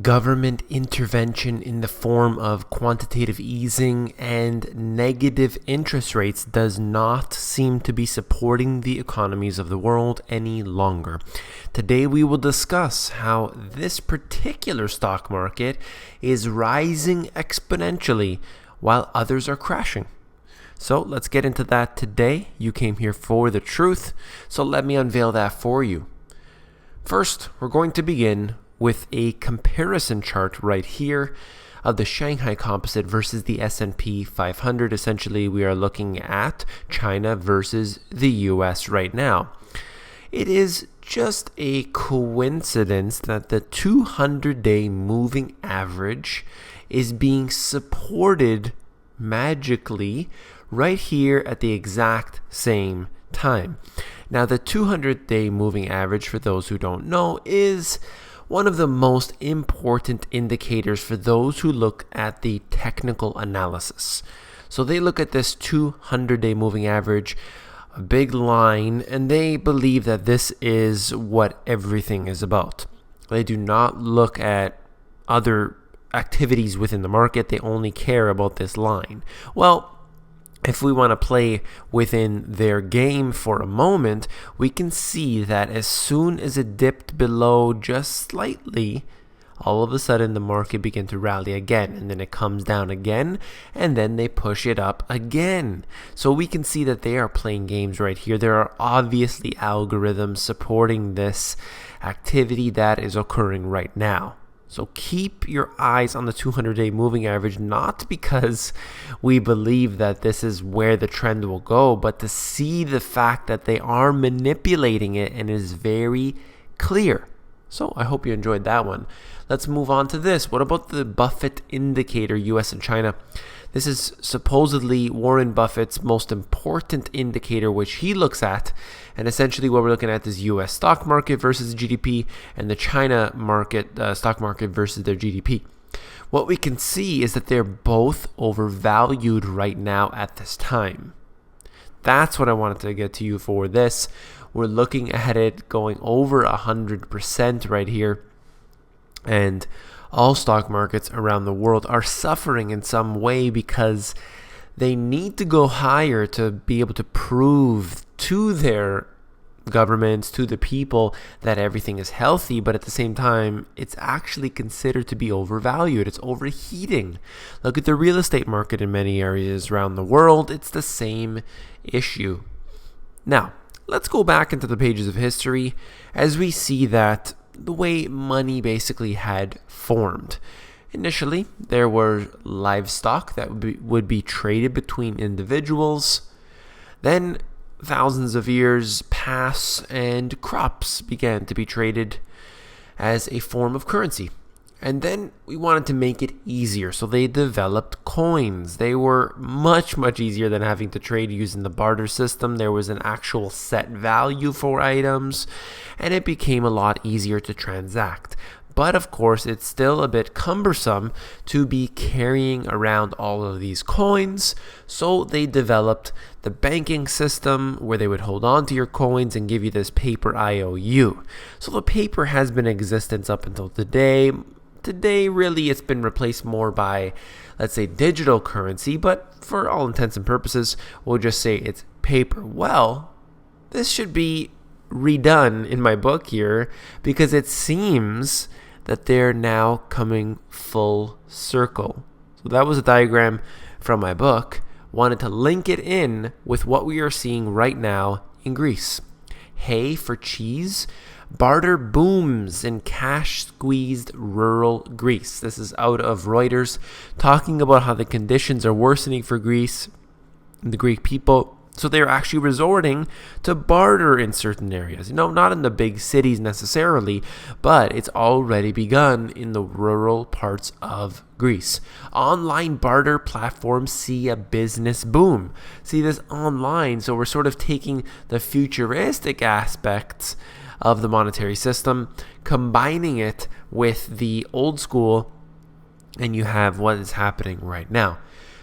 Government intervention in the form of quantitative easing and negative interest rates does not seem to be supporting the economies of the world any longer. Today we will discuss how this particular stock market is rising exponentially while others are crashing. So let's get into that today. You came here for the truth, so let me unveil that for you. First, we're going to begin with a comparison chart right here of the Shanghai Composite versus the S&P 500. Essentially, we are looking at China versus the US right now. It is just a coincidence that the 200-day moving average is being supported magically right here at the exact same time. Now, the 200-day moving average, for those who don't know, is one of the most important indicators for those who look at the technical analysis. So they look at this 200-day moving average, a big line, and they believe that this is what everything is about. They do not look at other activities within the market. They only care about this line. Well, if we want to play within their game for a moment, we can see that as soon as it dipped below just slightly, all of a sudden the market began to rally again, and then it comes down again, and then they push it up again. So we can see that they are playing games right here. There are obviously algorithms supporting this activity that is occurring right now. So keep your eyes on the 200-day moving average, not because we believe that this is where the trend will go, but to see the fact that they are manipulating it and it is very clear. So I hope you enjoyed that one. Let's move on to this. What about the Buffett indicator, US and China? This is supposedly Warren Buffett's most important indicator, which he looks at. And essentially what we're looking at is US stock market versus GDP and the China market, stock market versus their GDP. What we can see is that they're both overvalued right now at this time. That's what I wanted to get to you for this. We're looking at it going over 100% right here. And all stock markets around the world are suffering in some way because they need to go higher to be able to prove to their governments, to the people, that everything is healthy, but at the same time, it's actually considered to be overvalued. It's overheating. Look at the real estate market in many areas around the world. It's the same issue. Now, let's go back into the pages of history as we see that the way money basically had formed. Initially, there were livestock that would be traded between individuals. Then thousands of years pass and crops began to be traded as a form of currency. And then we wanted to make it easier, so they developed coins. They were much easier than having to trade using the barter system. There was an actual set value for items, and it became a lot easier to transact. But of course, it's still a bit cumbersome to be carrying around all of these coins. So they developed the banking system where they would hold on to your coins and give you this paper IOU. So the paper has been in existence up until today. Today, really, it's been replaced more by, let's say, digital currency. But for all intents and purposes, we'll just say it's paper. Well, this should be redone in my book here because it seems that they're now coming full circle. So that was a diagram from my book. Wanted to link it in with what we are seeing right now in Greece. Hay for cheese. Barter booms in cash-squeezed rural Greece. This is out of Reuters, talking about how the conditions are worsening for Greece and the Greek people. So they're actually resorting to barter in certain areas. Not in the big cities necessarily, but it's already begun in the rural parts of Greece. Online barter platforms see a business boom. See this online, so we're sort of taking the futuristic aspects of the monetary system, combining it with the old school, and you have what is happening right now.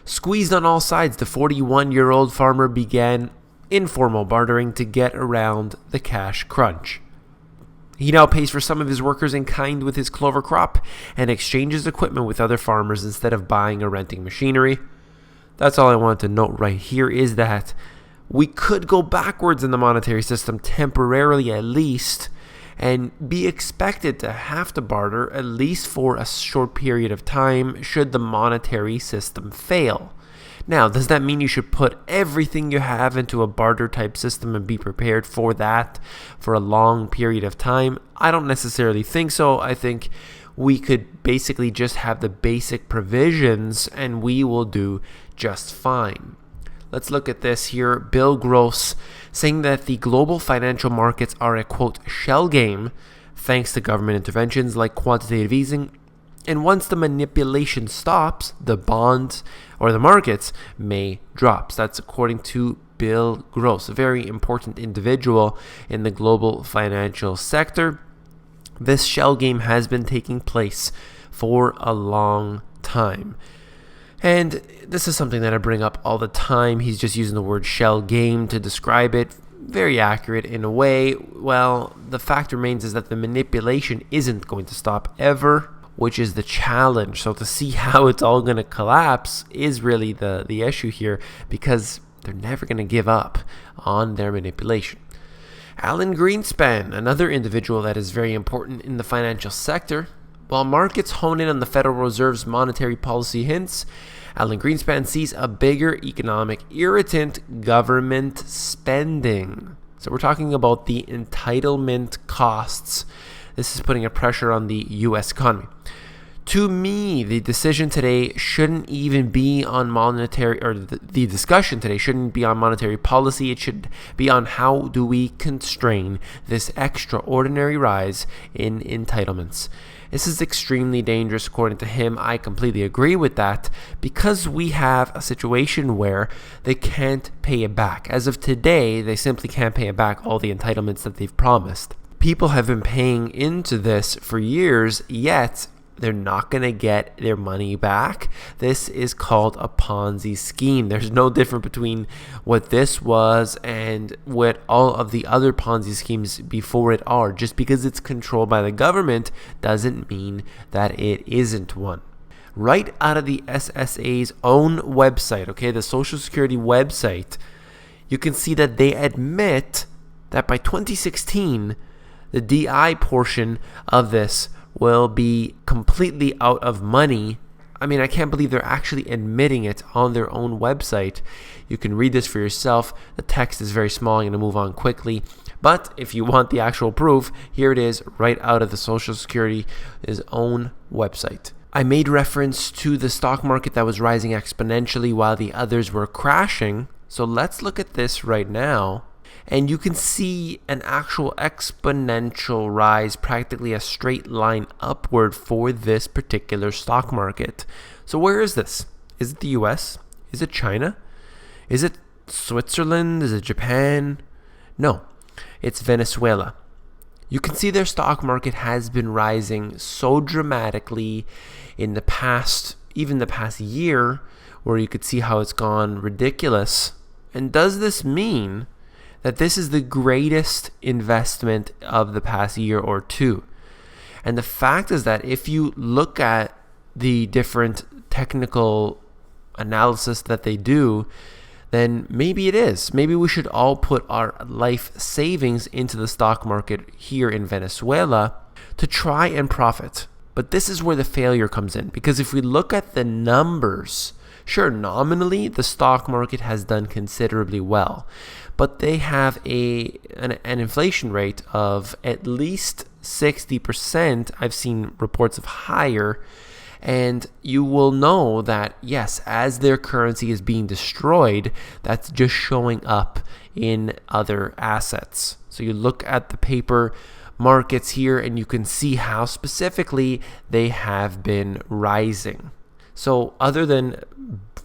Squeezed on all sides, the 41-year-old farmer began informal bartering to get around the cash crunch. He now pays for some of his workers in kind with his clover crop and exchanges equipment with other farmers instead of buying or renting machinery. That's all I want to note right here is that we could go backwards in the monetary system temporarily at least and be expected to have to barter at least for a short period of time should the monetary system fail. Now, does that mean you should put everything you have into a barter type system and be prepared for that for a long period of time? I don't necessarily think so. I think we could basically just have the basic provisions and we will do just fine. Let's look at this here. Bill Gross saying that the global financial markets are a, quote, shell game thanks to government interventions like quantitative easing. And once the manipulation stops, the bonds or the markets may drop. That's according to Bill Gross, a very important individual in the global financial sector. This shell game has been taking place for a long time. And this is something that I bring up all the time. He's just using the word shell game to describe it. Very accurate in a way. Well, the fact remains is that the manipulation isn't going to stop ever, which is the challenge. So to see how it's all going to collapse is really the issue here, because they're never going to give up on their manipulation. Alan Greenspan, another individual that is very important in the financial sector. While markets hone in on the Federal Reserve's monetary policy hints, Alan Greenspan sees a bigger economic irritant: government spending. So we're talking about the entitlement costs. This is putting a pressure on the U.S. economy. To me, the decision today shouldn't even be on monetary, or the discussion today shouldn't be on monetary policy. It should be on how do we constrain this extraordinary rise in entitlements. This is extremely dangerous, according to him. I completely agree with that, because we have a situation where they can't pay it back. As of today, they simply can't pay it back all the entitlements that they've promised. People have been paying into this for years, yet they're not going to get their money back. This is called a Ponzi scheme. There's no difference between what this was and what all of the other Ponzi schemes before it are. Just because it's controlled by the government doesn't mean that it isn't one. Right out of the SSA's own website, okay, the Social Security website, you can see that they admit that by 2016, the DI portion of this will be completely out of money. I mean, I can't believe they're actually admitting it on their own website. You can read this for yourself. The text is very small. I'm going to move on quickly. But if you want the actual proof, here it is right out of the Social Security's own website. I made reference to the stock market that was rising exponentially while the others were crashing. So let's look at this right now. And you can see an actual exponential rise, practically a straight line upward for this particular stock market. So where is this? Is it the US? Is it China? Is it Switzerland? Is it Japan? No, it's Venezuela. You can see their stock market has been rising so dramatically in the past, even the past year, where you could see how it's gone ridiculous. And does this mean that this is the greatest investment of the past year or two? And the fact is that if you look at the different technical analysis that they do, then maybe it is. Maybe we should all put our life savings into the stock market here in Venezuela to try and profit. But this is where the failure comes in, because if we look at the numbers, sure, nominally the stock market has done considerably well, but they have an inflation rate of at least 60%. I've seen reports of higher. And you will know that, yes, as their currency is being destroyed, that's just showing up in other assets. So you look at the paper markets here and you can see how specifically they have been rising. So other than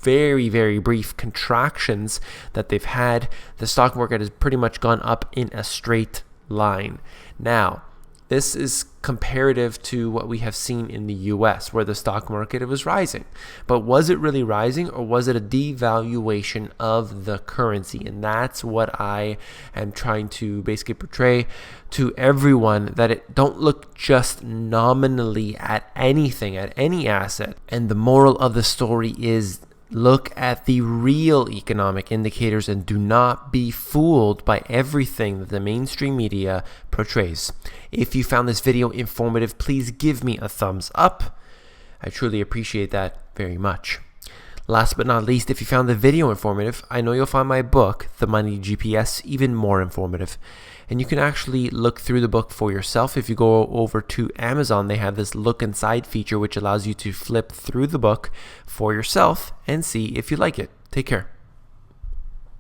very, very brief contractions that they've had, the stock market has pretty much gone up in a straight line. Now, this is comparative to what we have seen in the US, where the stock market, it was rising. But was it really rising, or was it a devaluation of the currency? And that's what I am trying to basically portray to everyone, that it don't look just nominally at anything, at any asset. And the moral of the story is, look at the real economic indicators and do not be fooled by everything that the mainstream media portrays. If you found this video informative, please give me a thumbs up. I truly appreciate that very much. Last but not least, if you found the video informative, I know you'll find my book, The Money GPS, even more informative. And you can actually look through the book for yourself. If you go over to Amazon, they have this look inside feature, which allows you to flip through the book for yourself and see if you like it. Take care.